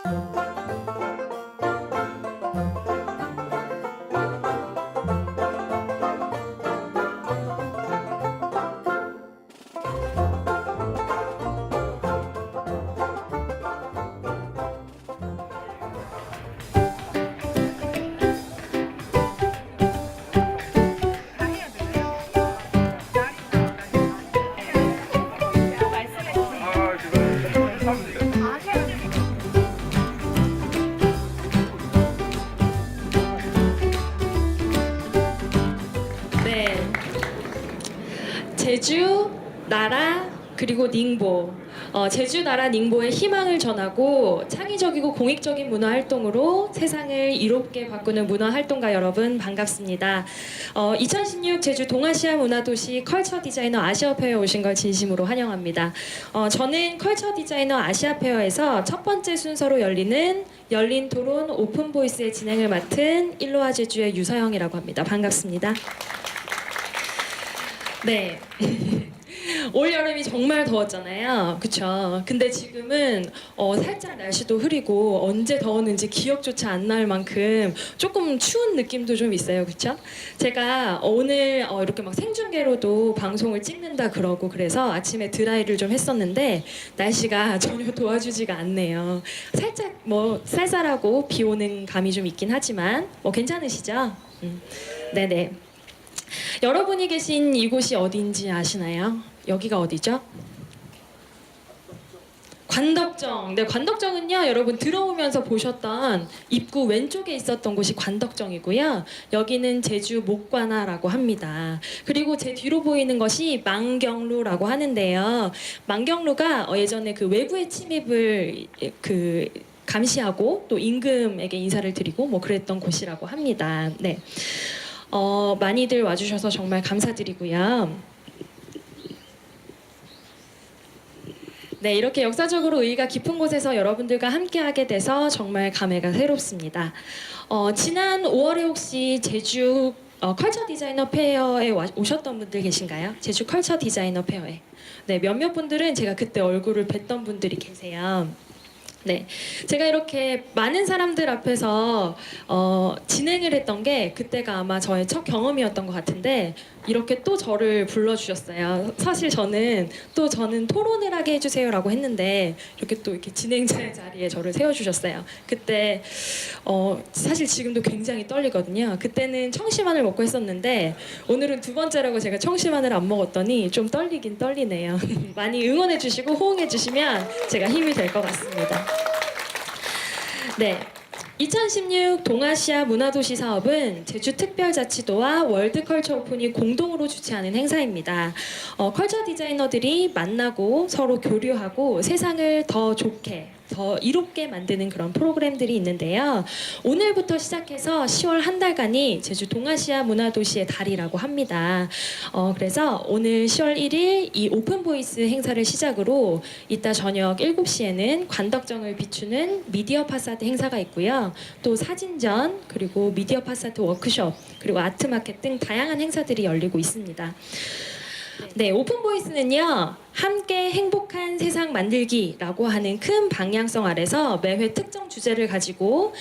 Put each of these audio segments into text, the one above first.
네, 제주, 나라, 그리고 닝보. 제주, 나라, 닝보의 희망을 전하고 창의적이고 공익적인 문화 활동으로 세상을 이롭게 바꾸는 문화 활동가 여러분 반갑습니다. 2016 제주 동아시아 문화도시 컬처 디자이너 아시아 페어에 오신 걸 진심으로 환영합니다. 저는 컬처 디자이너 아시아 페어에서 첫 번째 순서로 열리는 열린 토론 오픈 보이스의 진행을 맡은 일로와 제주의 유서영이라고 합니다. 반갑습니다. 네. 올 여름이 정말 더웠잖아요. 그쵸? 근데 지금은 살짝 날씨도 흐리고 언제 더웠는지 기억조차 안 날 만큼 조금 추운 느낌도 좀 있어요. 그쵸? 제가 오늘 이렇게 막 생중계로도 방송을 찍는다 그러고 그래서 아침에 드라이를 좀 했었는데 날씨가 전혀 도와주지가 않네요. 살짝 뭐 쌀쌀하고 비 오는 감이 좀 있긴 하지만 뭐 괜찮으시죠? 네네. 여러분이 계신 이곳이 어디인지 아시나요? 여기가 어디죠? 관덕정. 네, 관덕정은요, 여러분 들어오면서 보셨던 입구 왼쪽에 있었던 곳이 관덕정이고요. 여기는 제주 목관화라고 합니다. 그리고 제 뒤로 보이는 것이 망경루라고 하는데요. 망경루가 예전에 그 외부의 침입을 감시하고 또 임금에게 인사를 드리고 뭐 그랬던 곳이라고 합니다. 네. 많이들 와주셔서 정말 감사드리고요. 네, 이렇게 역사적으로 의의가 깊은 곳에서 여러분들과 함께하게 돼서 정말 감회가 새롭습니다. 지난 5월에 혹시 제주 컬처 디자이너 페어에 오셨던 분들 계신가요? 제주 컬처 디자이너 페어에. 네, 몇몇 분들은 제가 그때 얼굴을 뵀던 분들이 계세요. 네, 제가 이렇게 많은 사람들 앞에서 진행을 했던 게 그때가 아마 저의 첫 경험이었던 것 같은데 이렇게 또 저를 불러주셨어요. 사실 저는 토론을 하게 해주세요라고 했는데 이렇게 또 이렇게 진행자의 자리에 저를 세워주셨어요. 그때 사실 지금도 굉장히 떨리거든요. 그때는 청심환을 먹고 했었는데 오늘은 두 번째라고 제가 청심환을 안 먹었더니 좀 떨리긴 떨리네요. 많이 응원해주시고 호응해주시면 제가 힘이 될 것 같습니다. 네. 2016 동아시아 문화도시 사업은 제주특별자치도와 월드컬처 오픈이 공동으로 주최하는 행사입니다. 컬처 디자이너들이 만나고 서로 교류하고 세상을 더 좋게 더 이롭게 만드는 그런 프로그램들이 있는데요. 오늘부터 시작해서 10월 한 달간이 제주 동아시아 문화도시의 달이라고 합니다. 그래서 오늘 10월 1일 이 오픈보이스 행사를 시작으로 이따 저녁 7시에는 관덕정을 비추는 미디어 파사드 행사가 있고요. 또 사진전, 그리고 미디어 파사드 워크숍, 그리고 아트마켓 등 다양한 행사들이 열리고 있습니다. 네, 오픈보이스는요, 함께 행복한 세상 만들기라고 하는 큰 방향성 아래서 매회 특정 주제를 가지고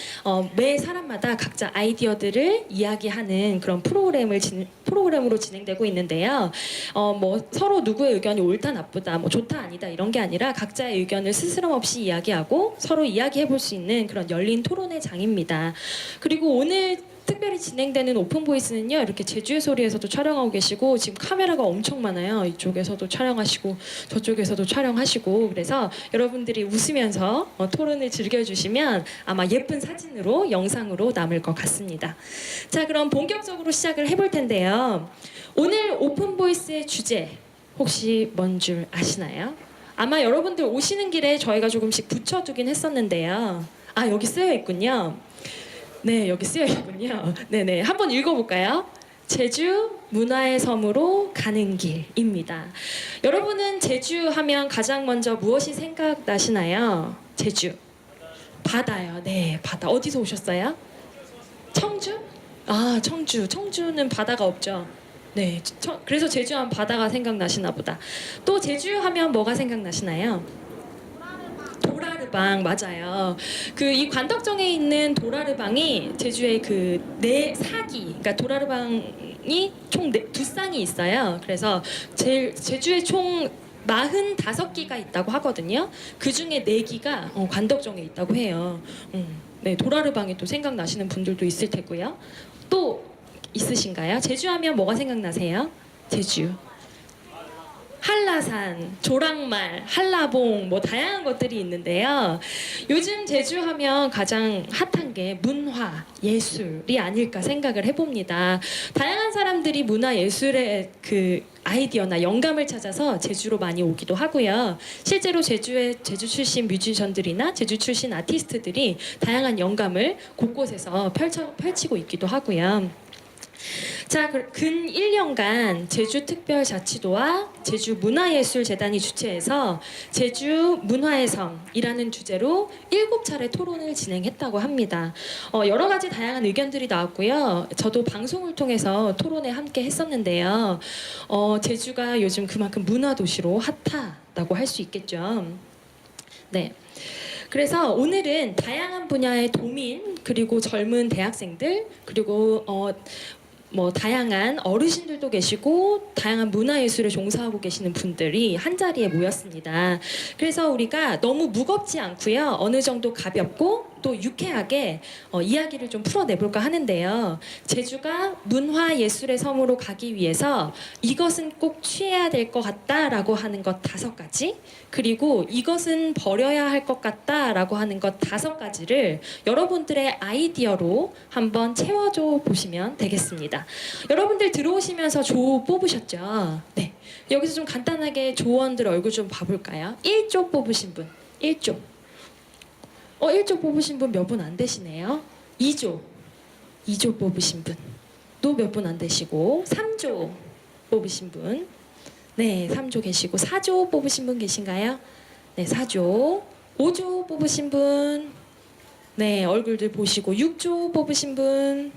매 사람마다 각자 아이디어들을 이야기하는 그런 프로그램으로 진행되고 있는데요. 뭐 서로 누구의 의견이 옳다 나쁘다, 뭐 좋다 아니다 이런 게 아니라 각자의 의견을 스스럼 없이 이야기하고 서로 이야기해 볼 수 있는 그런 열린 토론의 장입니다. 그리고 오늘 특별히 진행되는 오픈보이스는요, 이렇게 제주의 소리에서도 촬영하고 계시고 지금 카메라가 엄청 많아요. 이쪽에서도 촬영하시고 저쪽에서도 촬영하시고 그래서 여러분들이 웃으면서 토론을 즐겨주시면 아마 예쁜 사진으로 영상으로 남을 것 같습니다. 자, 그럼 본격적으로 시작을 해볼 텐데요. 오늘 오픈보이스의 주제 혹시 뭔 줄 아시나요? 아마 여러분들 오시는 길에 저희가 조금씩 붙여두긴 했었는데요. 아, 여기 쓰여 있군요. 네, 여기 쓰여 있군요. 네네, 한번 읽어볼까요? 제주 문화의 섬으로 가는 길입니다. 여러분은 제주 하면 가장 먼저 무엇이 생각나시나요? 제주. 바다요. 네, 바다. 어디서 오셨어요? 청주? 아, 청주. 청주는 바다가 없죠. 네, 그래서 제주 하면 바다가 생각나시나 보다. 또 제주 하면 뭐가 생각나시나요? 도라르바. 도라르방 맞아요. 그 이 관덕정에 있는 도라르방이 제주의 그 네 사기, 그러니까 도라르방이 총 두 쌍이 있어요. 그래서 제주에 총 45기가 있다고 하거든요. 그 중에 4기가 관덕정에 있다고 해요. 네, 도라르방이 또 생각나시는 분들도 있을 테고요. 또 있으신가요? 제주하면 뭐가 생각나세요? 제주. 한라산, 조랑말, 한라봉 뭐 다양한 것들이 있는데요. 요즘 제주하면 가장 핫한 게 문화, 예술이 아닐까 생각을 해봅니다. 다양한 사람들이 문화 예술의 그 아이디어나 영감을 찾아서 제주로 많이 오기도 하고요. 실제로 제주 출신 뮤지션들이나 제주 출신 아티스트들이 다양한 영감을 곳곳에서 펼치고 있기도 하고요. 자, 근 1년간 제주특별자치도와 제주문화예술재단이 주최해서 제주 문화의 성이라는 주제로 7차례 토론을 진행했다고 합니다. 여러 가지 다양한 의견들이 나왔고요. 저도 방송을 통해서 토론에 함께 했었는데요. 제주가 요즘 그만큼 문화도시로 핫하다고 할 수 있겠죠. 네. 그래서 오늘은 다양한 분야의 도민 그리고 젊은 대학생들 그리고 뭐 다양한 어르신들도 계시고 다양한 문화예술에 종사하고 계시는 분들이 한 자리에 모였습니다. 그래서 우리가 너무 무겁지 않고요. 어느 정도 가볍고 또 유쾌하게 이야기를 좀 풀어내볼까 하는데요. 제주가 문화예술의 섬으로 가기 위해서 이것은 꼭 취해야 될 것 같다라고 하는 것 5가지 그리고 이것은 버려야 할 것 같다라고 하는 것 5가지를 여러분들의 아이디어로 한번 채워줘 보시면 되겠습니다. 여러분들 들어오시면서 조 뽑으셨죠? 네. 여기서 좀 간단하게 조원들 얼굴 좀 봐볼까요? 1조 뽑으신 분. 1조. 1조 뽑으신 분 몇 분 안 되시네요. 2조. 2조 뽑으신 분. 또 몇 분 안 되시고. 3조 뽑으신 분. 네, 3조 계시고. 4조 뽑으신 분 계신가요? 네, 4조. 5조 뽑으신 분. 네, 얼굴들 보시고. 6조 뽑으신 분.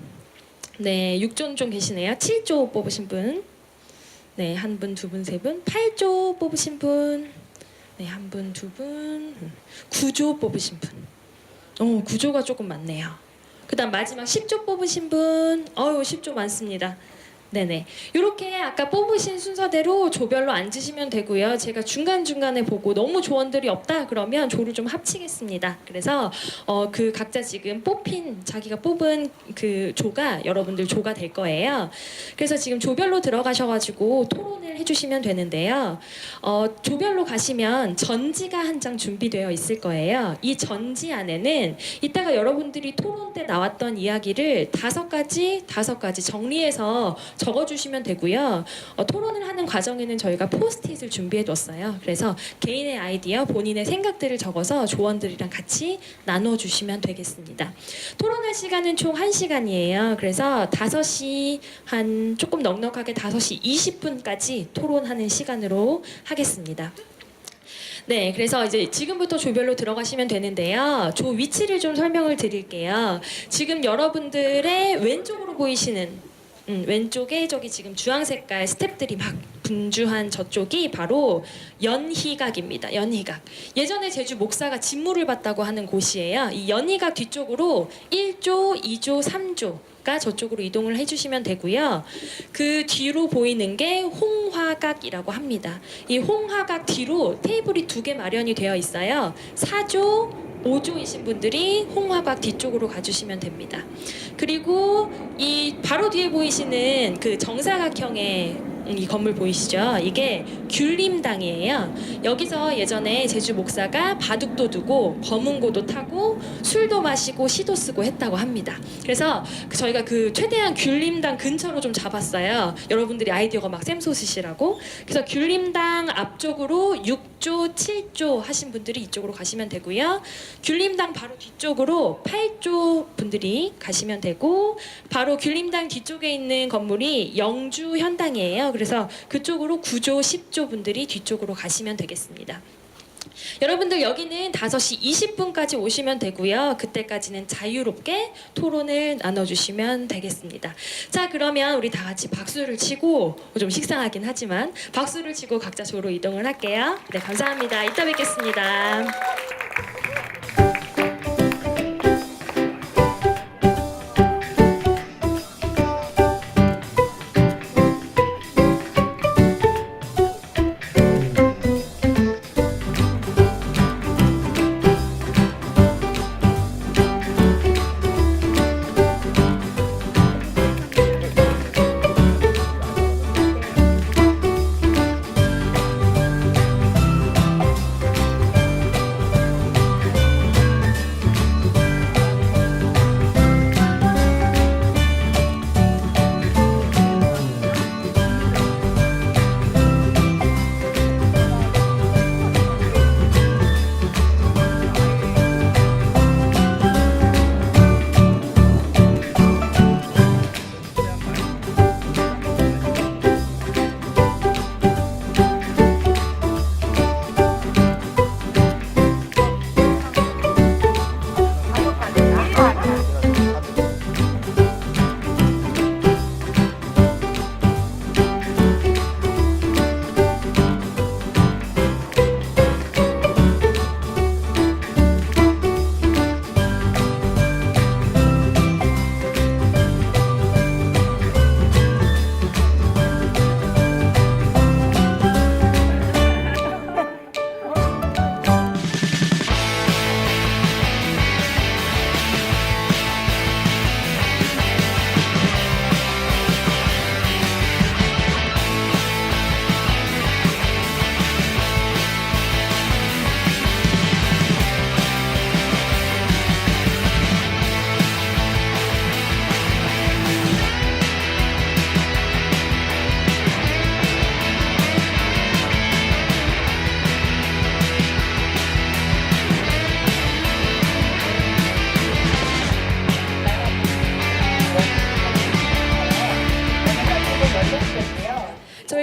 네, 6조는 좀 계시네요. 7조 뽑으신 분. 네, 한 분, 두 분, 세 분. 8조 뽑으신 분. 네, 한 분, 두 분. 9조 뽑으신 분. 9조가 조금 많네요. 그 다음 마지막 10조 뽑으신 분. 10조 많습니다. 네네. 이렇게 아까 뽑으신 순서대로 조별로 앉으시면 되고요. 제가 중간중간에 보고 너무 조원들이 없다 그러면 조를 좀 합치겠습니다. 그래서 그 각자 지금 자기가 뽑은 그 조가 여러분들 조가 될 거예요. 그래서 지금 조별로 들어가셔가지고 토론을 해주시면 되는데요. 조별로 가시면 전지가 한 장 준비되어 있을 거예요. 이 전지 안에는 이따가 여러분들이 토론 때 나왔던 이야기를 5가지 정리해서 적어주시면 되고요. 토론을 하는 과정에는 저희가 포스트잇을 준비해뒀어요. 그래서 개인의 아이디어, 본인의 생각들을 적어서 조원들이랑 같이 나눠주시면 되겠습니다. 토론할 시간은 총 1시간이에요. 그래서 5시 조금 넉넉하게 5시 20분까지 토론하는 시간으로 하겠습니다. 네, 그래서 이제 지금부터 조별로 들어가시면 되는데요. 조 위치를 좀 설명을 드릴게요. 지금 여러분들의 왼쪽으로 보이시는 왼쪽에 저기 지금 주황 색깔 스텝들이 막 분주한 저쪽이 바로 연희각입니다. 연희각. 예전에 제주 목사가 진무를 봤다고 하는 곳이에요. 이 연희각 뒤쪽으로 1조, 2조, 3조가 저쪽으로 이동을 해주시면 되고요. 그 뒤로 보이는 게 홍화각이라고 합니다. 이 홍화각 뒤로 테이블이 2개 마련이 되어 있어요. 4조, 5조이신 분들이 홍화각 뒤쪽으로 가주시면 됩니다. 그리고 이 바로 뒤에 보이시는 그 정사각형의 이 건물 보이시죠? 이게 귤림당이에요. 여기서 예전에 제주 목사가 바둑도 두고 검은고도 타고 술도 마시고 시도 쓰고 했다고 합니다. 그래서 저희가 그 최대한 귤림당 근처로 좀 잡았어요. 여러분들이 아이디어가 막 샘솟으시라고. 그래서 귤림당 앞쪽으로 6조, 7조 하신 분들이 이쪽으로 가시면 되고요. 귤림당 바로 뒤쪽으로 8조 분들이 가시면 되고, 바로 귤림당 뒤쪽에 있는 건물이 영주 현당이에요. 그래서 그쪽으로 9조, 10조 분들이 뒤쪽으로 가시면 되겠습니다. 여러분들 여기는 5시 20분까지 오시면 되고요. 그때까지는 자유롭게 토론을 나눠주시면 되겠습니다. 자, 그러면 우리 다 같이 박수를 치고, 좀 식상하긴 하지만 박수를 치고 각자 조로 이동을 할게요. 네, 감사합니다. 이따 뵙겠습니다.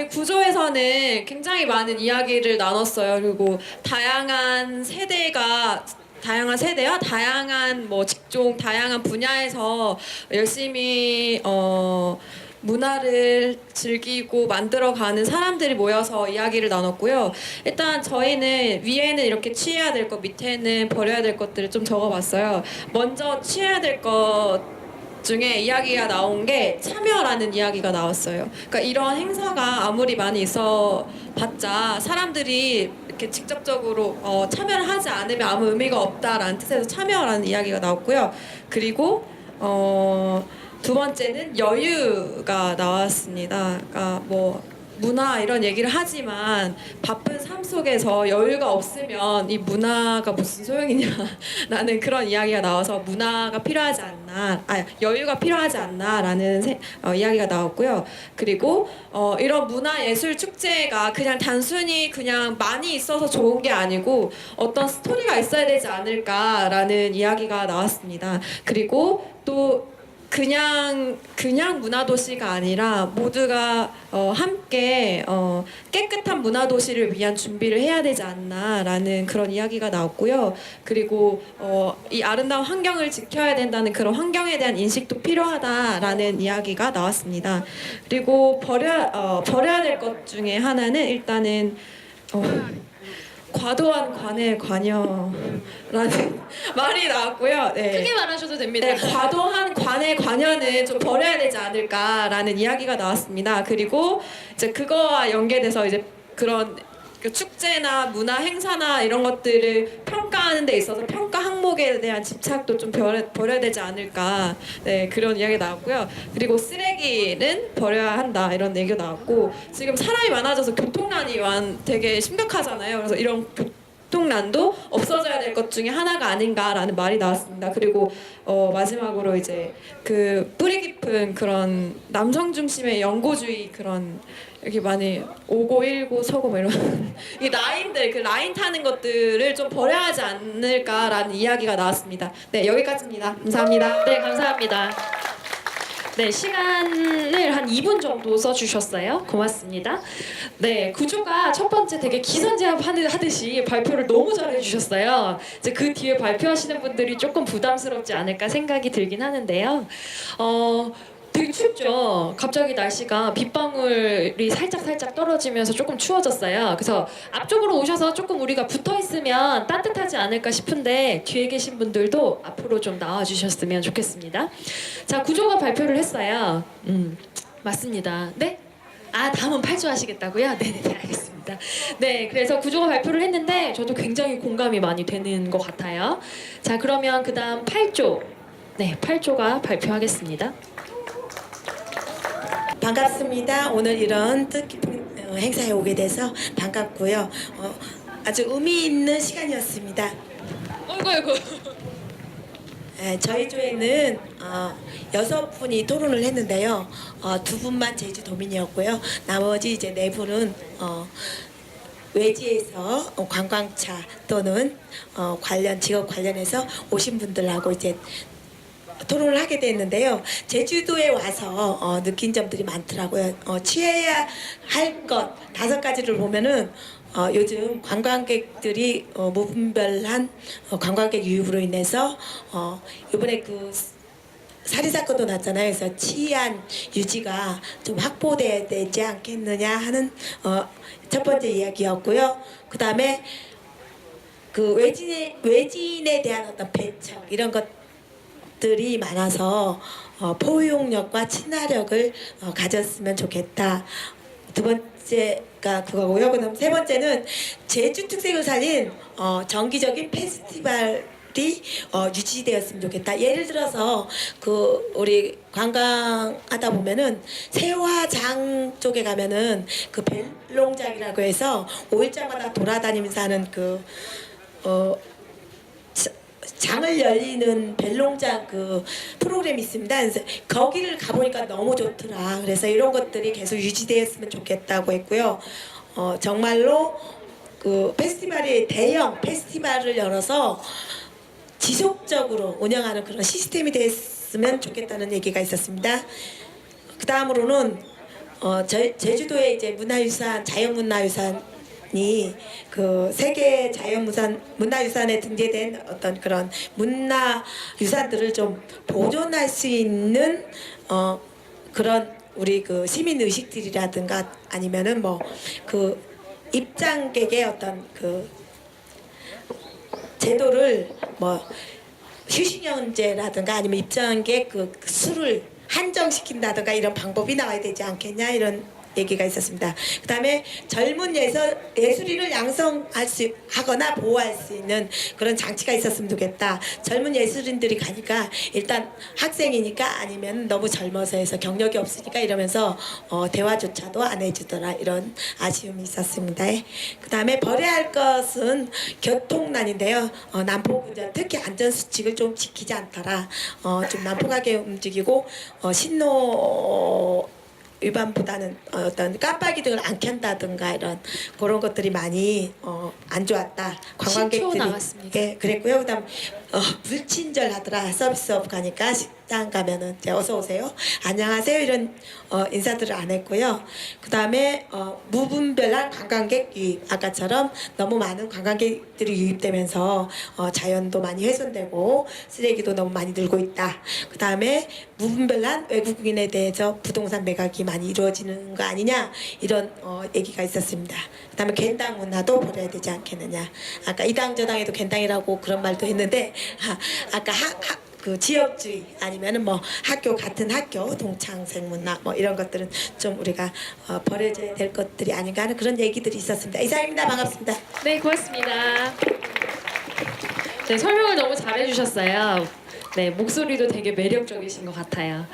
저희 구조에서는 굉장히 많은 이야기를 나눴어요. 그리고 다양한 세대와 다양한 뭐 직종, 다양한 분야에서 열심히 문화를 즐기고 만들어가는 사람들이 모여서 이야기를 나눴고요. 일단 저희는 위에는 이렇게 취해야 될 것, 밑에는 버려야 될 것들을 좀 적어봤어요. 먼저 취해야 될 것 중에 이야기가 나온 게 참여라는 이야기가 나왔어요. 그러니까 이런 행사가 아무리 많이 있어 봤자 사람들이 이렇게 직접적으로 참여를 하지 않으면 아무 의미가 없다라는 뜻에서 참여라는 이야기가 나왔고요. 그리고 두 번째는 여유가 나왔습니다. 그러니까 뭐 문화 이런 얘기를 하지만 바쁜 삶 속에서 여유가 없으면 이 문화가 무슨 소용이냐라는 그런 이야기가 나와서 문화가 필요하지 않나, 여유가 필요하지 않나라는 이야기가 나왔고요. 그리고 이런 문화 예술 축제가 그냥 단순히 그냥 많이 있어서 좋은 게 아니고 어떤 스토리가 있어야 되지 않을까라는 이야기가 나왔습니다. 그리고 또 그냥 문화도시가 아니라 모두가 함께 깨끗한 문화도시를 위한 준비를 해야 되지 않나라는 그런 이야기가 나왔고요. 그리고 이 아름다운 환경을 지켜야 된다는 그런 환경에 대한 인식도 필요하다라는 이야기가 나왔습니다. 그리고 버려야 될 것 중에 하나는 일단은 과도한 관에 관여라는 말이 나왔고요. 네. 크게 말하셔도 됩니다. 네, 과도한 관의 관여는 좀 버려야 되지 않을까라는 이야기가 나왔습니다. 그리고 이제 그거와 연계돼서 이제 그런 그 축제나 문화 행사나 이런 것들을 평가하는 데 있어서 평가 항목에 대한 집착도 좀 버려야 되지 않을까, 네, 그런 이야기 나왔고요. 그리고 쓰레기는 버려야 한다 이런 얘기가 나왔고, 지금 사람이 많아져서 교통난이 되게 심각하잖아요. 그래서 이런 교통난도 없어져야 될 것 중에 하나가 아닌가라는 말이 나왔습니다. 그리고 마지막으로 이제 그 뿌리 깊은 그런 남성 중심의 연고주의, 그런 여기 많이 오고 일고 서고 뭐 이런 이 라인들, 그 라인 타는 것들을 좀 버려야 하지 않을까라는 이야기가 나왔습니다. 네, 여기까지입니다. 감사합니다. 네, 감사합니다. 네, 시간을 한 2분 정도 써주셨어요. 고맙습니다. 네, 구조가 첫 번째 되게 기선제압 하듯이 발표를 너무 잘해주셨어요. 이제 그 뒤에 발표하시는 분들이 조금 부담스럽지 않을까 생각이 들긴 하는데요. 되게 춥죠. 갑자기 날씨가 빗방울이 살짝 떨어지면서 조금 추워졌어요. 그래서 앞쪽으로 오셔서 조금 우리가 붙어 있으면 따뜻하지 않을까 싶은데 뒤에 계신 분들도 앞으로 좀 나와주셨으면 좋겠습니다. 자, 구조가 발표를 했어요. 맞습니다. 네? 다음은 8조 하시겠다고요? 네네, 알겠습니다. 네, 그래서 구조가 발표를 했는데 저도 굉장히 공감이 많이 되는 것 같아요. 자, 그러면 그 다음 8조. 네, 8조가 발표하겠습니다. 반갑습니다. 오늘 이런 뜻깊은 행사에 오게 돼서 반갑고요. 아주 의미 있는 시간이었습니다. 어이구. 저희 조에는 6분이 토론을 했는데요. 2분만 제주도민이었고요. 나머지 이제 4분은 외지에서 관광차 또는 직업 관련해서 오신 분들하고 이제 토론을 하게 됐는데요. 제주도에 와서 느낀 점들이 많더라고요. 취해야 할 것 5가지를 보면은 요즘 관광객들이 무분별한 관광객 유입으로 인해서 이번에 그 살인 사건도 났잖아요. 그래서 치안 유지가 좀 확보돼야 되지 않겠느냐 하는 첫 번째 이야기였고요. 그 다음에 그 외지인에 대한 어떤 배척 이런 것들이 많아서 포용력과 친화력을 가졌으면 좋겠다. 두 번째가 그거고요. 그다음 세 번째는 제주 특색을 살린 정기적인 페스티벌이 유지되었으면 좋겠다. 예를 들어서 그 우리 관광하다 보면은 세화장 쪽에 가면은 그 벨롱장이라고 해서 5일장마다 돌아다니면서 하는 장을 열리는 벨롱장 그 프로그램이 있습니다. 그래서 거기를 가보니까 너무 좋더라. 그래서 이런 것들이 계속 유지되었으면 좋겠다고 했고요. 정말로 그 페스티벌이 대형 페스티벌을 열어서 지속적으로 운영하는 그런 시스템이 됐으면 좋겠다는 얘기가 있었습니다. 그 다음으로는 제주도의 이제 문화유산, 자연문화유산이 그 세계 문화유산에 등재된 어떤 그런 문화유산들을 좀 보존할 수 있는 그런 우리 그 시민 의식들이라든가 아니면은 뭐 그 입장객의 어떤 그 제도를 뭐 휴식연제라든가 아니면 입장객 그 수를 한정시킨다든가 이런 방법이 나와야 되지 않겠냐 이런 얘기가 있었습니다. 그다음에 젊은 예술인을 하거나 보호할 수 있는 그런 장치가 있었으면 좋겠다. 젊은 예술인들이 가니까 일단 학생이니까 아니면 너무 젊어서 해서 경력이 없으니까 이러면서 대화조차도 안 해주더라 이런 아쉬움이 있었습니다. 그다음에 버려야 할 것은 교통난인데요. 난폭운전 특히 안전수칙을 좀 지키지 않더라. 좀 난폭하게 움직이고 신호 위반보다는 어떤 깜빡이등을 안 켠다든가 이런 그런 것들이 많이 안 좋았다. 신초 나왔습니다. 예, 그랬고요. 그다음 불친절하더라. 서비스업 가니까 식당 가면은 이제 어서 오세요, 안녕하세요 이런 인사들을 안 했고요. 그다음에 무분별한 관광객 유입, 아까처럼 너무 많은 관광객들이 유입되면서 자연도 많이 훼손되고 쓰레기도 너무 많이 늘고 있다. 그다음에 무분별한 외국인에 대해서 부동산 매각이 많이 이루어지는 거 아니냐 이런 얘기가 있었습니다. 그다음에 괜당 문화도 버려야 되지 않겠느냐. 아까 이당 저당에도 괜당이라고 그런 말도 했는데 아까 그 지역주의 아니면은 뭐 같은 학교 동창생 문화 뭐 이런 것들은 좀 우리가 버려져야 될 것들이 아닌가 하는 그런 얘기들이 있었습니다. 이상입니다. 반갑습니다. 네, 고맙습니다. 네, 설명을 너무 잘해주셨어요. 네, 목소리도 되게 매력적이신 것 같아요.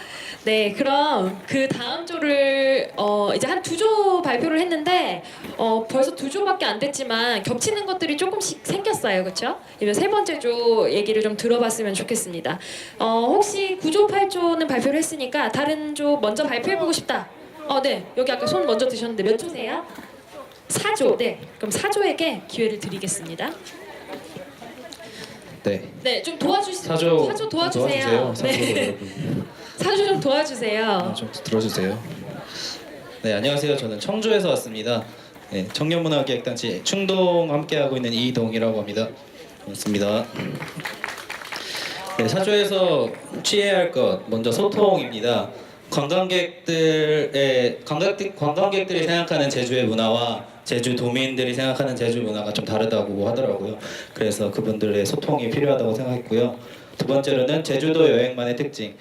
네, 그럼 그 다음 조를 이제 한 2조 발표를 했는데 벌써 2조밖에 안 됐지만 겹치는 것들이 조금씩 생겼어요, 그렇죠? 이번 3번째 조 얘기를 좀 들어봤으면 좋겠습니다. 혹시 9조, 8조는 발표를 했으니까 다른 조 먼저 발표해보고 싶다. 네, 여기 아까 손 먼저 드셨는데 몇 조세요? 4조. 네, 그럼 4조에게 기회를 드리겠습니다. 네. 네, 좀 도와주세요. 사조 도와주세요. 사조 네. 여러분. 사조 좀 도와주세요. 좀 들어주세요. 네, 안녕하세요. 저는 청주에서 왔습니다. 네, 청년문화기획단체 충동 함께하고 있는 이동이라고 합니다. 반갑습니다. 네, 사조에서 취해야 할 것 먼저 소통입니다. 관광객들이 생각하는 제주의 문화와 제주도민들이 생각하는 제주 문화가 좀 다르다고 하더라고요. 그래서 그분들의 소통이 필요하다고 생각했고요. 두 번째로는 제주도 여행만의 특징.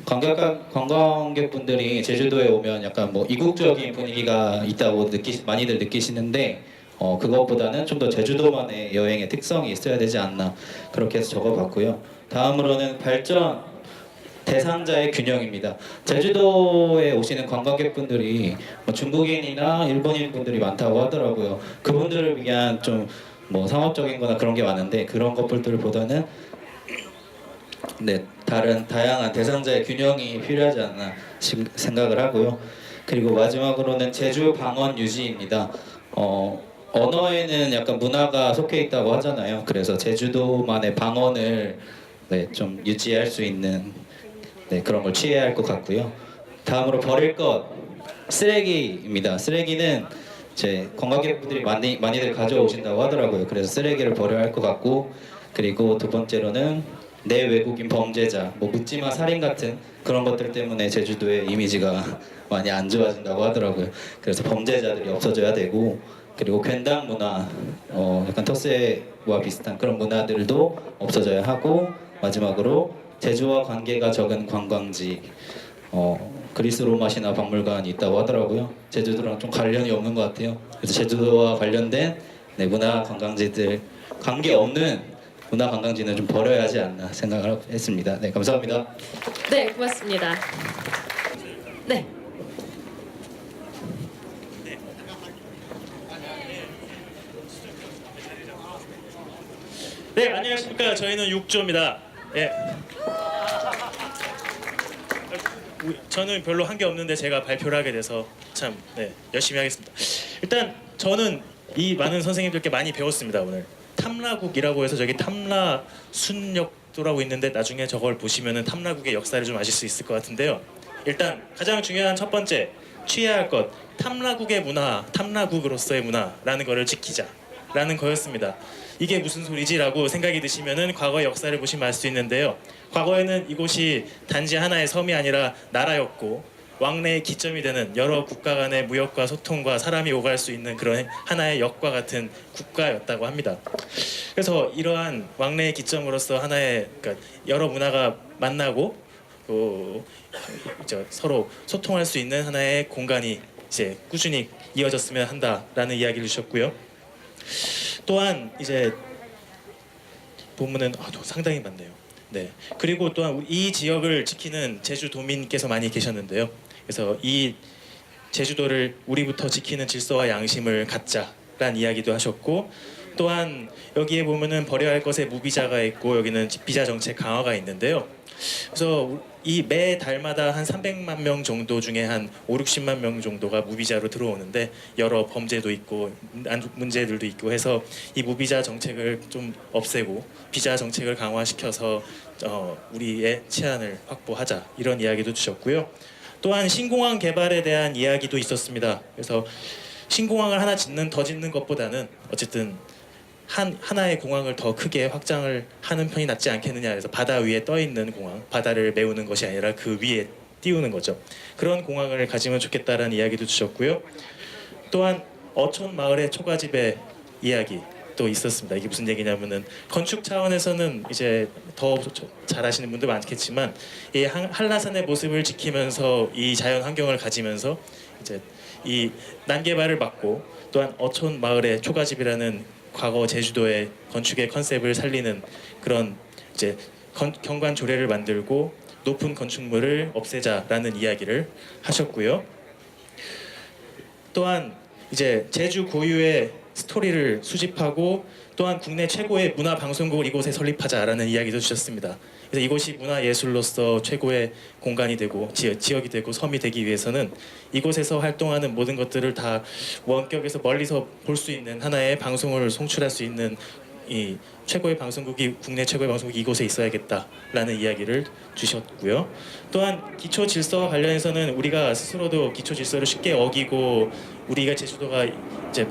관광객분들이 제주도에 오면 약간 뭐 이국적인 분위기가 있다고 많이들 느끼시는데 그것보다는 좀 더 제주도만의 여행의 특성이 있어야 되지 않나 그렇게 해서 적어봤고요. 다음으로는 발전 대상자의 균형입니다. 제주도에 오시는 관광객분들이 중국인이나 일본인 분들이 많다고 하더라고요. 그분들을 위한 좀 뭐 상업적인 거나 그런 게 많은데 그런 것들보다는 네, 다양한 대상자의 균형이 필요하지 않나 생각을 하고요. 그리고 마지막으로는 제주 방언 유지입니다. 언어에는 약간 문화가 속해 있다고 하잖아요. 그래서 제주도만의 방언을 좀 유지할 수 있는 그런 걸 취해야 할 것 같고요. 다음으로 버릴 것 쓰레기입니다. 쓰레기는 관광객분들이 많이들 가져오신다고 하더라고요. 그래서 쓰레기를 버려야 할 것 같고, 그리고 두 번째로는 내외국인 범죄자, 뭐 묻지마 살인 같은 그런 것들 때문에 제주도의 이미지가 많이 안 좋아진다고 하더라고요. 그래서 범죄자들이 없어져야 되고, 그리고 괜당 문화, 약간 텃세와 비슷한 그런 문화들도 없어져야 하고, 마지막으로 제주와 관계가 적은 관광지, 그리스 로마 신화 박물관이 있다고 하더라고요. 제주도랑 좀 관련이 없는 것 같아요. 그래서 제주도와 관련된 문화 관광지들, 관계 없는 문화 관광지는 좀 버려야 하지 않나 생각을 했습니다. 네, 감사합니다. 네, 고맙습니다. 네. 네, 안녕하십니까. 저희는 6조입니다. 예. 저는 별로 한 게 없는데 제가 발표를 하게 돼서 참 열심히 하겠습니다. 일단 저는 이 많은 선생님들께 많이 배웠습니다. 오늘 탐라국이라고 해서 저기 탐라 순역도라고 있는데 나중에 저걸 보시면은 탐라국의 역사를 좀 아실 수 있을 것 같은데요. 일단 가장 중요한 첫 번째 취해야 할 것, 탐라국의 문화, 탐라국으로서의 문화라는 거를 지키자라는 거였습니다. 이게 무슨 소리지라고 생각이 드시면은 과거 역사를 보시면 알 수 있는데요. 과거에는 이곳이 단지 하나의 섬이 아니라 나라였고 왕래의 기점이 되는 여러 국가 간의 무역과 소통과 사람이 오갈 수 있는 그런 하나의 역과 같은 국가였다고 합니다. 그래서 이러한 왕래의 기점으로서 하나의 그러니까 여러 문화가 만나고 서로 소통할 수 있는 하나의 공간이 이제 꾸준히 이어졌으면 한다라는 이야기를 주셨고요. 또한 이제 본문은 또 상당히 많네요. 네. 그리고 또한 이 지역을 지키는 제주도민께서 많이 계셨는데요. 그래서 이 제주도를 우리부터 지키는 질서와 양심을 갖자라는 이야기도 하셨고, 또한 여기에 보면은 버려야 할 것에 무비자가 있고 여기는 비자 정책 강화가 있는데요. 그래서 이 매 달마다 한 300만 명 정도 중에 한 5, 60만 명 정도가 무비자로 들어오는데 여러 범죄도 있고 문제들도 있고 해서 이 무비자 정책을 좀 없애고 비자 정책을 강화시켜서 우리의 치안을 확보하자 이런 이야기도 주셨고요. 또한 신공항 개발에 대한 이야기도 있었습니다. 그래서 신공항을 하나 더 짓는 것보다는 어쨌든 하나의 공항을 더 크게 확장을 하는 편이 낫지 않겠느냐 해서 바다 위에 떠 있는 공항, 바다를 메우는 것이 아니라 그 위에 띄우는 거죠. 그런 공항을 가지면 좋겠다라는 이야기도 주셨고요. 또한 어촌 마을의 초가집의 이야기도 있었습니다. 이게 무슨 얘기냐면은 건축 차원에서는 이제 더 잘 아시는 분들 많겠지만 이 한라산의 모습을 지키면서 이 자연 환경을 가지면서 이제 이 난개발을 막고 또한 어촌 마을의 초가집이라는 과거 제주도의 건축의 컨셉을 살리는 그런 이제 경관 조례를 만들고 높은 건축물을 없애자라는 이야기를 하셨고요. 또한 이제 제주 고유의 스토리를 수집하고 또한 국내 최고의 문화 방송국을 이곳에 설립하자라는 이야기도 주셨습니다. 그래서 이곳이 문화예술로서 최고의 공간이 되고 지역이 되고 섬이 되기 위해서는 이곳에서 활동하는 모든 것들을 다 원격에서 멀리서 볼 수 있는 하나의 방송을 송출할 수 있는 이 최고의 방송국이 국내 최고의 방송국이 이곳에 있어야겠다라는 이야기를 주셨고요. 또한 기초 질서와 관련해서는 우리가 스스로도 기초 질서를 쉽게 어기고 우리가 제주도가 이제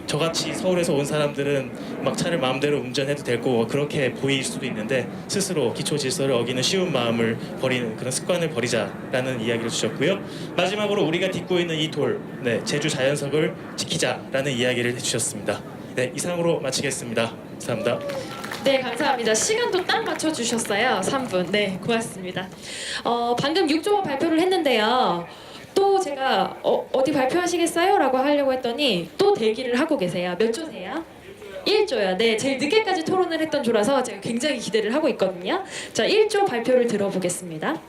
저같이 서울에서 온 사람들은 막 차를 마음대로 운전해도 되고 그렇게 보일 수도 있는데 스스로 기초 질서를 어기는 쉬운 마음을 버리는 그런 습관을 버리자라는 이야기를 주셨고요. 마지막으로 우리가 딛고 있는 이 돌, 제주 자연석을 지키자라는 이야기를 해주셨습니다. 네, 이상으로 마치겠습니다. 감사합니다. 네, 감사합니다. 시간도 딱 맞춰주셨어요. 3분. 네, 고맙습니다. 방금 6조 발표를 했는데요. 또 제가 어디 발표하시겠어요? 라고 하려고 했더니 또 대기를 하고 계세요. 몇 조세요? 1조요. 네, 제일 늦게까지 토론을 했던 조라서 제가 굉장히 기대를 하고 있거든요. 자, 1조 발표를 들어보겠습니다.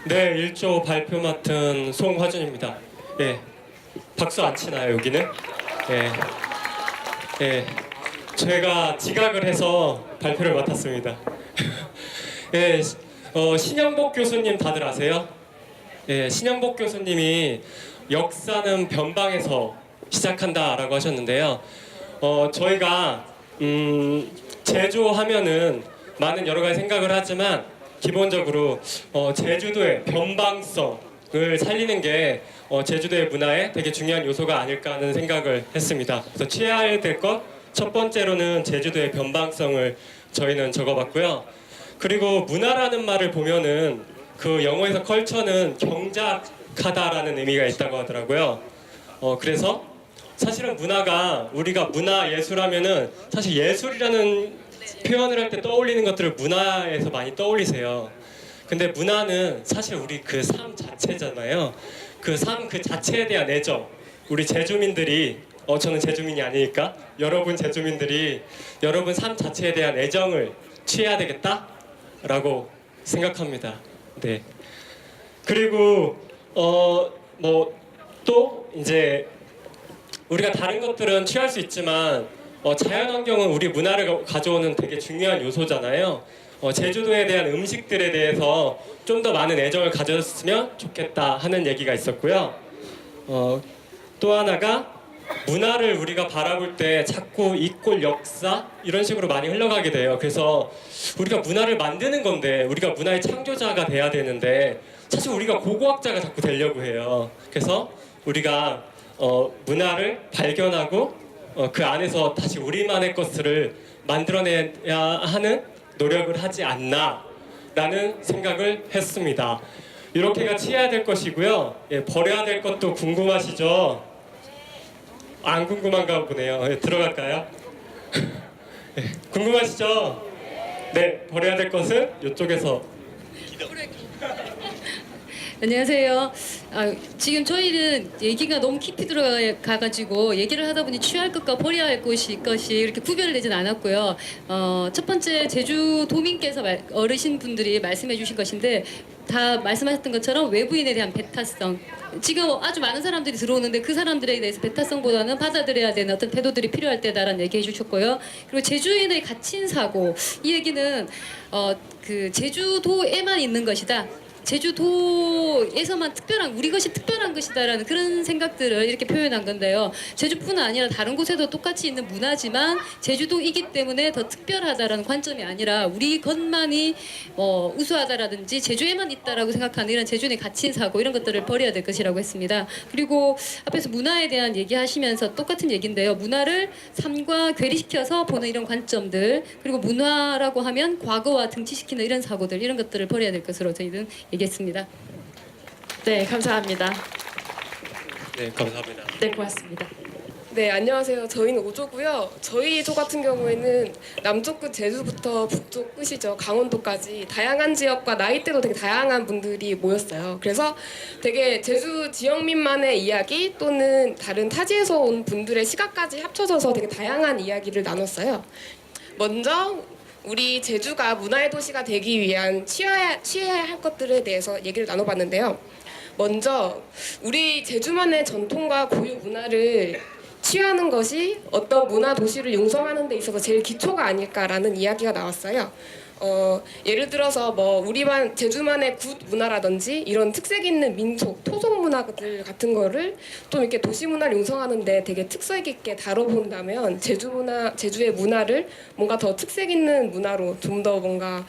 네, 1조 발표 맡은 송화준입니다. 예, 박수 안 치나요 여기는? 예, 제가 지각을 해서 발표를 맡았습니다. 예, 신영복 교수님 다들 아세요? 예, 신영복 교수님이 역사는 변방에서 시작한다라고 하셨는데요. 저희가 제주하면은 많은 여러 가지 생각을 하지만 기본적으로 제주도의 변방성을 살리는 게 제주도의 문화에 되게 중요한 요소가 아닐까 하는 생각을 했습니다. 그래서 취해야 될 것 첫 번째로는 제주도의 변방성을 저희는 적어봤고요. 그리고 문화라는 말을 보면은 그 영어에서 컬처는 경작하다라는 의미가 있다고 하더라고요. 그래서 사실은 문화가 우리가 문화 예술하면은 사실 예술이라는 표현을 할 때 떠올리는 것들을 문화에서 많이 떠올리세요. 근데 문화는 사실 우리 그 삶 자체잖아요. 그 삶 그 자체에 대한 애정. 우리 제주민들이 저는 제주민이 아니니까 여러분 제주민들이 여러분 삶 자체에 대한 애정을 취해야 되겠다라고 생각합니다. 네. 그리고 또 이제 우리가 다른 것들은 취할 수 있지만 자연환경은 우리 문화를 가져오는 되게 중요한 요소잖아요. 제주도에 대한 음식들에 대해서 좀 더 많은 애정을 가졌으면 좋겠다 하는 얘기가 있었고요. 또 하나가 문화를 우리가 바라볼 때 자꾸 이꼴 역사 이런 식으로 많이 흘러가게 돼요. 그래서 우리가 문화를 만드는 건데 우리가 문화의 창조자가 돼야 되는데 사실 우리가 고고학자가 자꾸 되려고 해요. 그래서 우리가 문화를 발견하고 그 안에서 다시 우리만의 것을 만들어내야 하는 노력을 하지 않나라는 생각을 했습니다. 이렇게가 취해야 될 것이고요. 예, 버려야 될 것도 궁금하시죠? 안 궁금한가 보네요. 예, 들어갈까요? 예, 궁금하시죠? 네, 버려야 될 것은 이쪽에서. 안녕하세요. 지금 저희는 얘기가 너무 깊이 들어가가지고 얘기를 하다 보니 취할 것과 버려야 할 것이 이렇게 구별되진 않았고요. 첫 번째 제주도민께서 어르신분들이 말씀해 주신 것인데 다 말씀하셨던 것처럼 외부인에 대한 배타성. 지금 아주 많은 사람들이 들어오는데 그 사람들에 대해서 배타성보다는 받아들여야 되는 어떤 태도들이 필요할 때다라는 얘기해 주셨고요. 그리고 제주인의 갇힌 사고. 이 얘기는 그 제주도에만 있는 것이다. 제주도에서만 우리 것이 특별한 것이다라는 그런 생각들을 이렇게 표현한 건데요. 제주뿐 아니라 다른 곳에도 똑같이 있는 문화지만 제주도이기 때문에 더 특별하다라는 관점이 아니라 우리 것만이 우수하다라든지 제주에만 있다라고 생각하는 이런 제주인의 갇힌 사고 이런 것들을 버려야 될 것이라고 했습니다. 그리고 앞에서 문화에 대한 얘기하시면서 똑같은 얘기인데요. 문화를 삶과 괴리시켜서 보는 이런 관점들, 그리고 문화라고 하면 과거와 등치시키는 이런 사고들, 이런 것들을 버려야 될 것으로 저희는 얘기했습니다. 네, 감사합니다. 네, 감사합니다. 네, 고맙습니다. 네, 안녕하세요. 저희는 5조고요. 저희 조 같은 경우에는 남쪽 끝 제주부터 북쪽 끝이죠. 강원도까지 다양한 지역과 나이대도 되게 다양한 분들이 모였어요. 그래서 되게 제주 지역민만의 이야기 또는 다른 타지에서 온 분들의 시각까지 합쳐져서 되게 다양한 이야기를 나눴어요. 먼저 우리 제주가 문화의 도시가 되기 위한 취해야 할 것들에 대해서 얘기를 나눠봤는데요. 먼저 우리 제주만의 전통과 고유 문화를 취하는 것이 어떤 문화 도시를 융성하는 데 있어서 제일 기초가 아닐까라는 이야기가 나왔어요. 예를 들어서 우리만 제주만의 굿 문화라든지 이런 특색 있는 민속, 토속 문화들 같은 거를 좀 이렇게 도시 문화를 융성하는데 되게 특색 있게 다뤄본다면 제주의 문화를 뭔가 더 특색 있는 문화로 좀 더 뭔가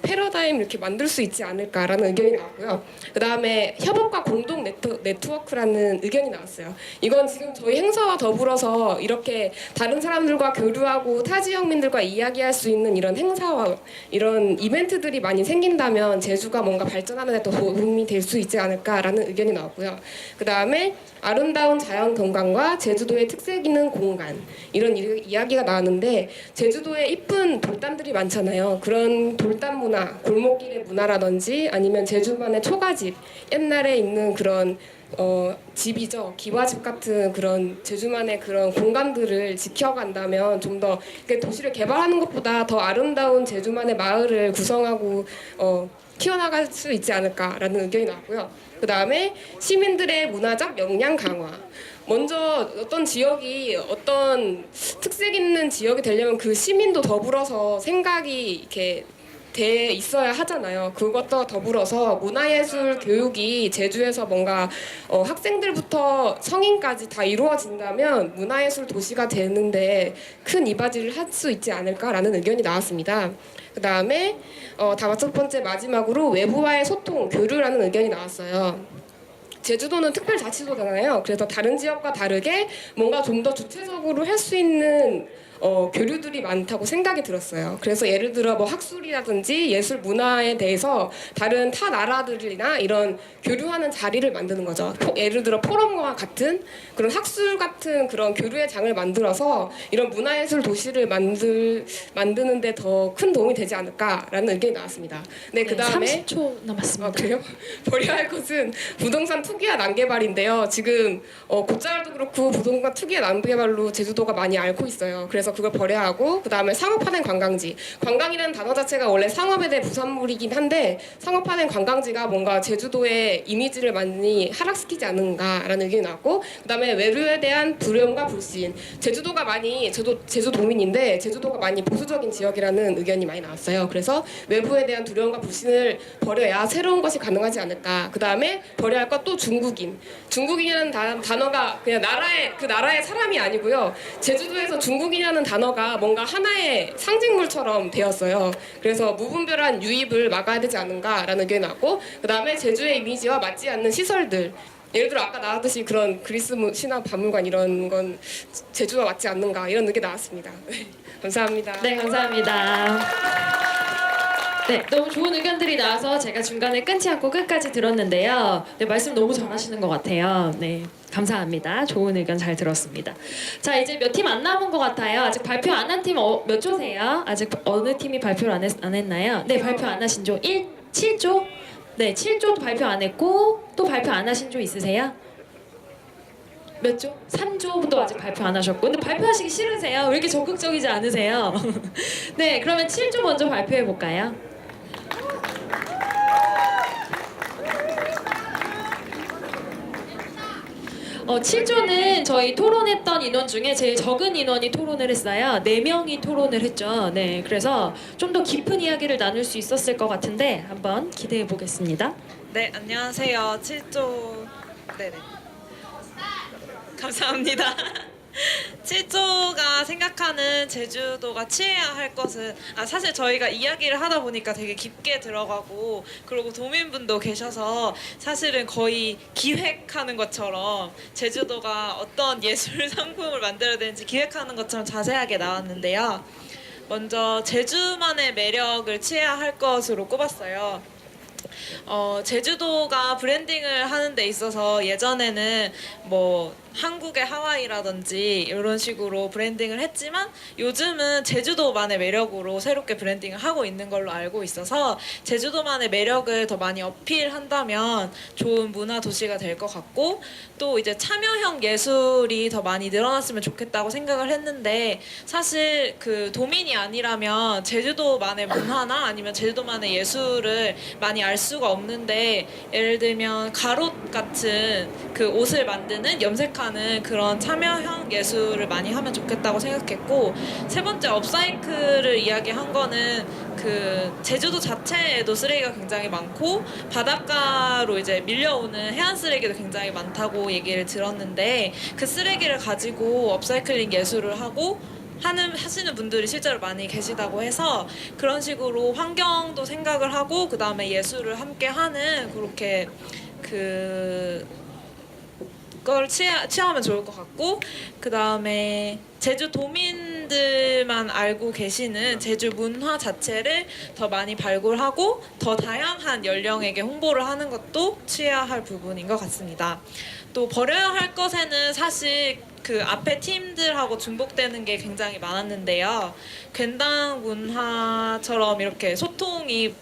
패러다임 이렇게 만들 수 있지 않을까라는 의견이 나왔고요. 그 다음에 협업과 공동 네트워크라는 의견이 나왔어요. 이건 지금 저희 행사와 더불어서 이렇게 다른 사람들과 교류하고 타 지역민들과 이야기할 수 있는 이런 행사와 이런 이벤트들이 많이 생긴다면 제주가 뭔가 발전하는 데 더 도움이 될 수 있지 않을까라는 의견이 나왔고요. 그 다음에 아름다운 자연 경관과 제주도의 특색 있는 공간, 이런 이야기가 나왔는데 제주도에 이쁜 돌담들이 많잖아요. 그런 돌담 문화, 골목길의 문화라든지 아니면 제주만의 초가집, 옛날에 있는 그런 집이죠. 기와집 같은 그런 제주만의 그런 공간들을 지켜간다면 좀 더 도시를 개발하는 것보다 더 아름다운 제주만의 마을을 구성하고 키워나갈 수 있지 않을까라는 의견이 나왔고요. 그 다음에 시민들의 문화적 역량 강화. 먼저 어떤 지역이 어떤 특색 있는 지역이 되려면 그 시민도 더불어서 생각이 이렇게 돼 있어야 하잖아요. 그것도 더불어서 문화예술 교육이 제주에서 뭔가 학생들부터 성인까지 다 이루어진다면 문화예술 도시가 되는데 큰 이바지를 할 수 있지 않을까라는 의견이 나왔습니다. 그 다음에 다섯 번째 마지막으로 외부와의 소통, 교류라는 의견이 나왔어요. 제주도는 특별자치도잖아요. 그래서 다른 지역과 다르게 뭔가 좀 더 주체적으로 할 수 있는 교류들이 많다고 생각이 들었어요. 그래서 예를 들어 학술이라든지 예술 문화에 대해서 다른 타 나라들이나 이런 교류하는 자리를 만드는 거죠. 예를 들어 포럼과 같은 그런 학술 같은 그런 교류의 장을 만들어서 이런 문화예술 도시를 만드는데 더 큰 도움이 되지 않을까라는 의견이 나왔습니다. 네, 그 다음에 30초 남았습니다. 그래요? 버려야 할 것은 부동산 투기와 난개발인데요. 지금 곧잘도 그렇고 부동산 투기와 난개발로 제주도가 많이 앓고 있어요. 그래서 그래서 그걸 버려야 하고 그다음에 상업화된 관광지. 관광이라는 단어 자체가 원래 상업에 대한 부산물이긴 한데 상업화된 관광지가 뭔가 제주도의 이미지를 많이 하락시키지 않는가라는 의견이 나왔고 그다음에 외부에 대한 두려움과 불신. 제주도가 많이 제주도민인데 제주도가 많이 보수적인 지역이라는 의견이 많이 나왔어요. 그래서 외부에 대한 두려움과 불신을 버려야 새로운 것이 가능하지 않을까. 그다음에 버려야 할 것 또 중국인. 중국인이라는 단어가 그냥 나라의 사람이 아니고요. 제주도에서 중국인이라는 단어가 뭔가 하나의 상징물처럼 되었어요. 그래서 무분별한 유입을 막아야 되지 않는가라는 의견이 나왔고 그다음에 제주의 이미지와 맞지 않는 시설들. 예를 들어 아까 나왔듯이 그런 그리스 신화 박물관 이런 건 제주와 맞지 않는가 이런 의견이 나왔습니다. 감사합니다. 네, 감사합니다. 네, 너무 좋은 의견들이 나와서 제가 중간에 끊지 않고 끝까지 들었는데요. 네, 말씀 너무 잘하시는 것 같아요. 네, 감사합니다. 좋은 의견 잘 들었습니다. 자, 이제 몇 팀 안 남은 것 같아요. 아직 발표 안 한 팀 몇 조세요? 아직 어느 팀이 발표를 안 했나요? 네, 발표 안 하신 조 7조? 네, 7조도 발표 안 했고 또 발표 안 하신 조 있으세요? 몇 조? 3조도 아직 발표 안 하셨고 근데 발표하시기 싫으세요? 왜 이렇게 적극적이지 않으세요? 네, 그러면 7조 먼저 발표해 볼까요? 7조는 저희 토론했던 인원 중에 제일 적은 인원이 토론을 했어요. 4명이 토론을 했죠. 네, 그래서 좀 더 깊은 이야기를 나눌 수 있었을 것 같은데 한번 기대해 보겠습니다. 네, 안녕하세요. 7조. 네네. 감사합니다. 7조가 생각하는 제주도가 취해야 할 것은 사실 저희가 이야기를 하다 보니까 되게 깊게 들어가고 그리고 도민분도 계셔서 사실은 거의 기획하는 것처럼 제주도가 어떤 예술 상품을 만들어야 되는지 기획하는 것처럼 자세하게 나왔는데요. 먼저 제주만의 매력을 취해야 할 것으로 꼽았어요. 제주도가 브랜딩을 하는 데 있어서 예전에는 뭐 한국의 하와이라든지 이런 식으로 브랜딩을 했지만 요즘은 제주도만의 매력으로 새롭게 브랜딩을 하고 있는 걸로 알고 있어서 제주도만의 매력을 더 많이 어필한다면 좋은 문화 도시가 될 것 같고 또 이제 참여형 예술이 더 많이 늘어났으면 좋겠다고 생각을 했는데 사실 그 도민이 아니라면 제주도만의 문화나 아니면 제주도만의 예술을 많이 알 수가 없는데 예를 들면 가롯 같은 그 옷을 만드는 염색하는 그런 참여형 예술을 많이 하면 좋겠다고 생각했고 세 번째 업사이클을 이야기한 거는 그 제주도 자체에도 쓰레기가 굉장히 많고 바닷가로 이제 밀려오는 해안 쓰레기도 굉장히 많다고 얘기를 들었는데 그 쓰레기를 가지고 업사이클링 예술을 하고 하시는 분들이 실제로 많이 계시다고 해서 그런 식으로 환경도 생각을 하고 그 다음에 예술을 함께 하는 그렇게 그걸 취하면 좋을 것 같고 그 다음에 제주 도민들만 알고 계시는 제주 문화 자체를 더 많이 발굴하고 더 다양한 연령에게 홍보를 하는 것도 취해야 할 부분인 것 같습니다. 또 버려야 할 것에는 사실 그 앞에 팀들하고 중복되는 게 굉장히 많았는데요. 괜당 문화처럼 이렇게 소통이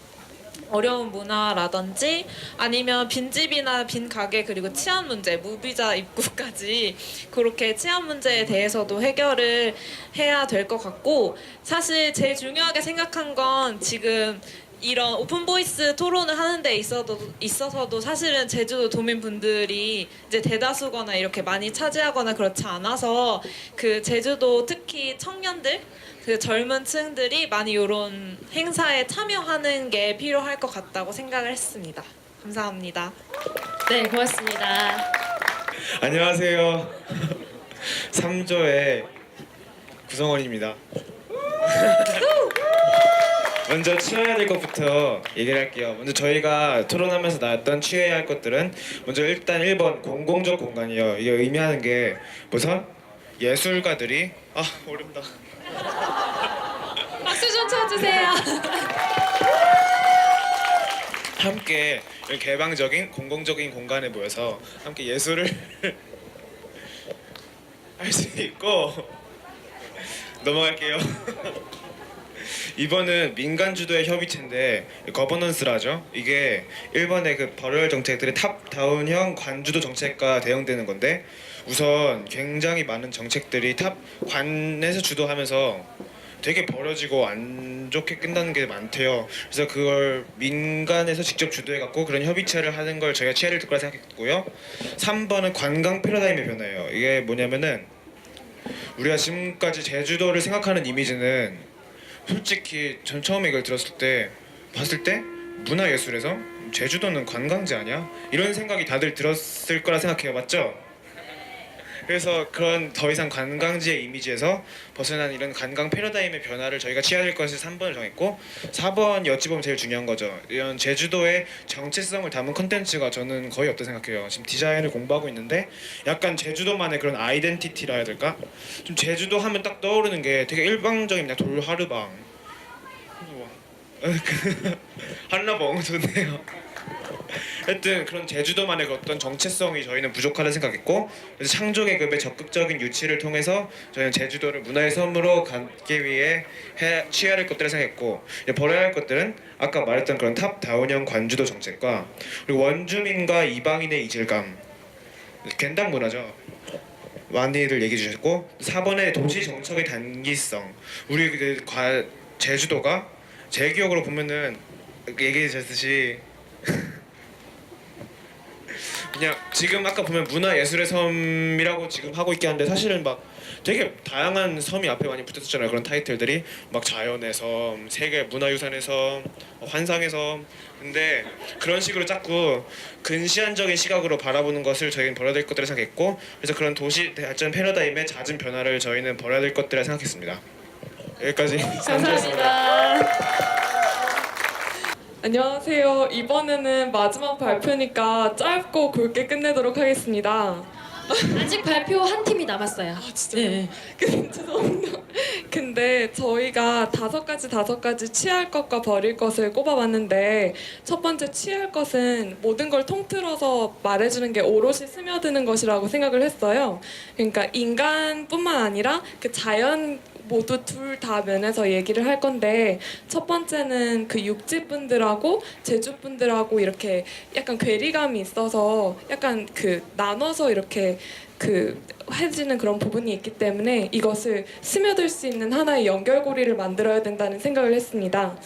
어려운 문화라든지 아니면 빈집이나 빈 가게 그리고 치안 문제, 무비자 입국까지 그렇게 치안 문제에 대해서도 해결을 해야 될 것 같고 사실 제일 중요하게 생각한 건 지금 이런 오픈보이스 토론을 하는 데 있어서도 사실은 제주도 도민분들이 이제 대다수거나 이렇게 많이 차지하거나 그렇지 않아서 그 제주도 특히 청년들 그 젊은 층들이 많이 이런 행사에 참여하는 게 필요할 것 같다고 생각을 했습니다. 감사합니다. 네, 고맙습니다. 안녕하세요. 3조의 구성원입니다. 먼저 취해야 될 것부터 얘기를 할게요. 먼저 저희가 토론하면서 나왔던 취해야 할 것들은 먼저 일단 1번 공공적 공간이요. 이게 의미하는 게 우선 예술가들이 어렵다. 박수 좀 쳐주세요. 함께 이런 개방적인 공공적인 공간에 모여서 함께 예술을 할 수 있고 넘어갈게요. 이번은 민간 주도의 협의체인데 거버넌스라죠. 이게 일본의 그 벌효 정책들의 탑다운형 관주도 정책과 대응되는 건데 우선 굉장히 많은 정책들이 탑 관에서 주도하면서 되게 버려지고 안 좋게 끝나는 게 많대요. 그래서 그걸 민간에서 직접 주도해갖고 그런 협의체를 하는 걸 저희가 취해야 될 거라 생각했고요. 3번은 관광 패러다임의 변화예요. 이게 뭐냐면은 우리가 지금까지 제주도를 생각하는 이미지는 솔직히 전 처음에 이걸 봤을 때 문화예술에서 제주도는 관광지 아니야? 이런 생각이 다들 들었을 거라 생각해요. 맞죠? 그래서 그런 더 이상 관광지의 이미지에서 벗어난 이런 관광 패러다임의 변화를 저희가 취해야 될 것을 3번을 정했고 4번이 어찌 보면 제일 중요한 거죠. 이런 제주도의 정체성을 담은 콘텐츠가 저는 거의 없다고 생각해요. 지금 디자인을 공부하고 있는데 약간 제주도만의 그런 아이덴티티라 해야 될까? 좀 제주도 하면 딱 떠오르는 게 되게 일방적인 그냥 돌하르방 한라봉 좋네요. 하여튼 그런 제주도만의 그 어떤 정체성이 저희는 부족하다 생각했고 그래서 창조 계급의 적극적인 유치를 통해서 저희는 제주도를 문화의 섬으로 갖기 위해 취해야 할 것들을 생각했고 이제 버려야 할 것들은 아까 말했던 그런 탑다운형 관주도 정책과 그리고 원주민과 이방인의 이질감 겐당 문화죠. 많이들 얘기해 주셨고 4번에 도시 정책의 단기성 우리 제주도가 제 기억으로 보면은 얘기해 주셨듯이 그냥 지금 아까 보면 문화예술의 섬이라고 지금 하고 있긴 한데 사실은 막 되게 다양한 섬이 앞에 많이 붙었잖아요. 그런 타이틀들이 막 자연의 섬, 세계 문화유산의 섬, 환상의 섬. 근데 그런 식으로 자꾸 근시안적인 시각으로 바라보는 것을 저희는 버려야 될 것들을 생각했고 그래서 그런 도시 발전 패러다임의 잦은 변화를 저희는 버려야 될 것들을 생각했습니다. 여기까지 감사합니다. 안녕하세요. 이번에는 마지막 발표니까 짧고 굵게 끝내도록 하겠습니다. 아직 발표 한 팀이 남았어요. 아 진짜요? 근데 죄송합니다. 근데 저희가 다섯 가지 취할 것과 버릴 것을 꼽아봤는데 첫 번째 취할 것은 모든 걸 통틀어서 말해주는 게 오롯이 스며드는 것이라고 생각을 했어요. 그러니까 인간뿐만 아니라 그 자연 모두 둘 다 면에서 얘기를 할 건데 첫 번째는 그 육지분들하고 제주분들하고 이렇게 약간 괴리감이 있어서 약간 그 나눠서 이렇게 그 해지는 그런 부분이 있기 때문에 이것을 스며들 수 있는 하나의 연결고리를 만들어야 된다는 생각을 했습니다.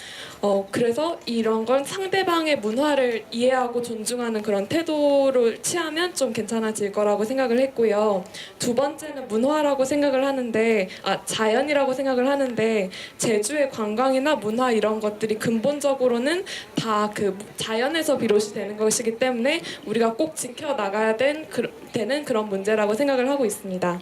그래서 이런 건 상대방의 문화를 이해하고 존중하는 그런 태도를 취하면 좀 괜찮아질 거라고 생각을 했고요. 두 번째는 문화라고 생각을 하는데 자연이라고 생각을 하는데 제주의 관광이나 문화 이런 것들이 근본적으로는 다 그 자연에서 비롯이 되는 것이기 때문에 우리가 꼭 지켜나가야 되는 그런 문제라고 생각을 하고 있습니다.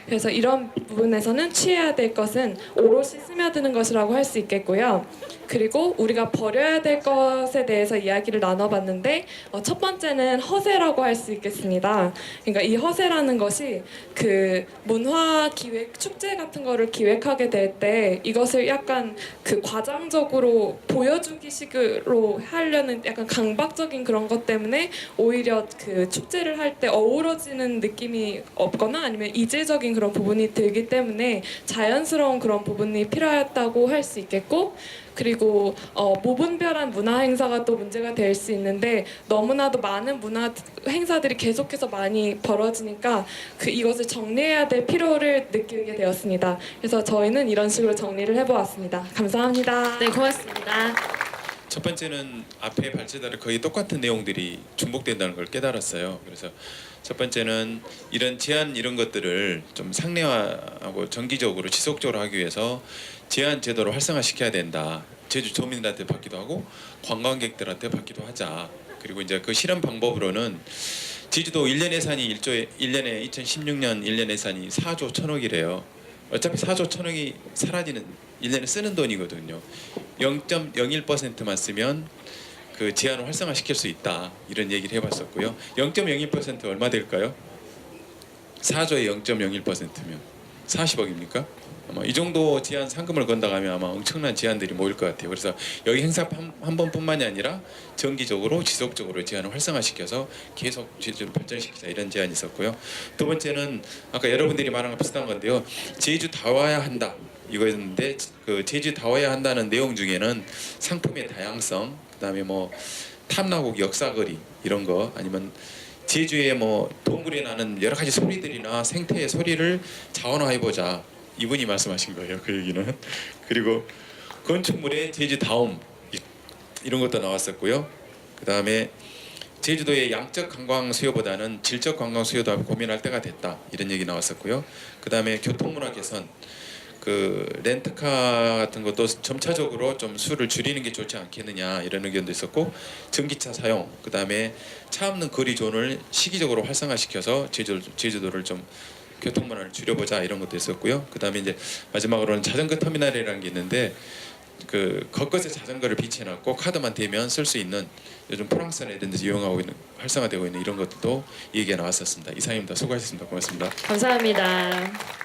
그래서 이런 부분에서는 취해야 될 것은 오롯이 스며드는 것이라고 할 수 있겠고요. 그리고 우리가 버려야 될 것에 대해서 이야기를 나눠봤는데 첫 번째는 허세라고 할 수 있겠습니다. 그러니까 이 허세라는 것이 그 문화 기획 축제 같은 거를 기획하게 될 때 이것을 약간 그 과장적으로 보여주기식으로 하려는 약간 강박적인 그런 것 때문에 오히려 그 축제를 할 때 어우러지는 느낌이 없거나 아니면 이질적인 그런 부분이 들기 때문에 자연스러운 그런 부분이 필요하다고 할 수 있겠고 그리고 무분별한 문화 행사가 또 문제가 될 수 있는데 너무나도 많은 문화 행사들이 계속해서 많이 벌어지니까 이것을 정리해야 될 필요를 느끼게 되었습니다. 그래서 저희는 이런 식으로 정리를 해보았습니다. 감사합니다. 네, 고맙습니다. 첫 번째는 앞에 발제자를 거의 똑같은 내용들이 중복된다는 걸 깨달았어요. 그래서 첫 번째는 이런 제한 이런 것들을 좀 상례화하고 정기적으로 지속적으로 하기 위해서 제한 제도를 활성화시켜야 된다. 제주 도민들한테 받기도 하고 관광객들한테 받기도 하자. 그리고 이제 그 실현 방법으로는 제주도 1년 예산이 1년에 2016년 1년 예산이 4조 1천억이래요. 어차피 4조 1천억이 사라지는 1년에 쓰는 돈이거든요. 0.01%만 쓰면 그 제한을 활성화시킬 수 있다. 이런 얘기를 해봤었고요. 0.01% 얼마 될까요? 4조의 0.01%면 40억입니까? 아마 이 정도 제한 상금을 건다고 하면 아마 엄청난 제안들이 모일 것 같아요. 그래서 여기 행사 한 번뿐만이 아니라 정기적으로 지속적으로 제안을 활성화시켜서 계속 제주를 발전시키자 이런 제안이 있었고요. 두 번째는 아까 여러분들이 말한 거 비슷한 건데요. 제주 다 와야 한다 이거였는데 그 제주 다 와야 한다는 내용 중에는 상품의 다양성, 그다음에 뭐 탐라국 역사거리 이런 거 아니면 제주의 뭐 동굴에 나는 여러 가지 소리들이나 생태의 소리를 자원화해보자. 이분이 말씀하신 거예요. 그 얘기는. 그리고 건축물의 제주다움 이런 것도 나왔었고요. 그 다음에 제주도의 양적 관광 수요보다는 질적 관광 수요도 고민할 때가 됐다 이런 얘기 나왔었고요. 그 다음에 교통문화 개선, 그 렌트카 같은 것도 점차적으로 좀 수를 줄이는 게 좋지 않겠느냐 이런 의견도 있었고, 전기차 사용, 그 다음에 차 없는 거리 존을 시기적으로 활성화시켜서 제주도를 좀 교통문화를 줄여보자 이런 것도 있었고요. 그 다음에 이제 마지막으로는 자전거 터미널이라는 게 있는데 그 곳곳에 자전거를 비치해놨고 카드만 대면 쓸 수 있는 요즘 프랑스나 이런 데서 이용하고 있는 활성화되고 있는 이런 것도 얘기가 나왔었습니다. 이상입니다. 수고하셨습니다. 고맙습니다. 감사합니다.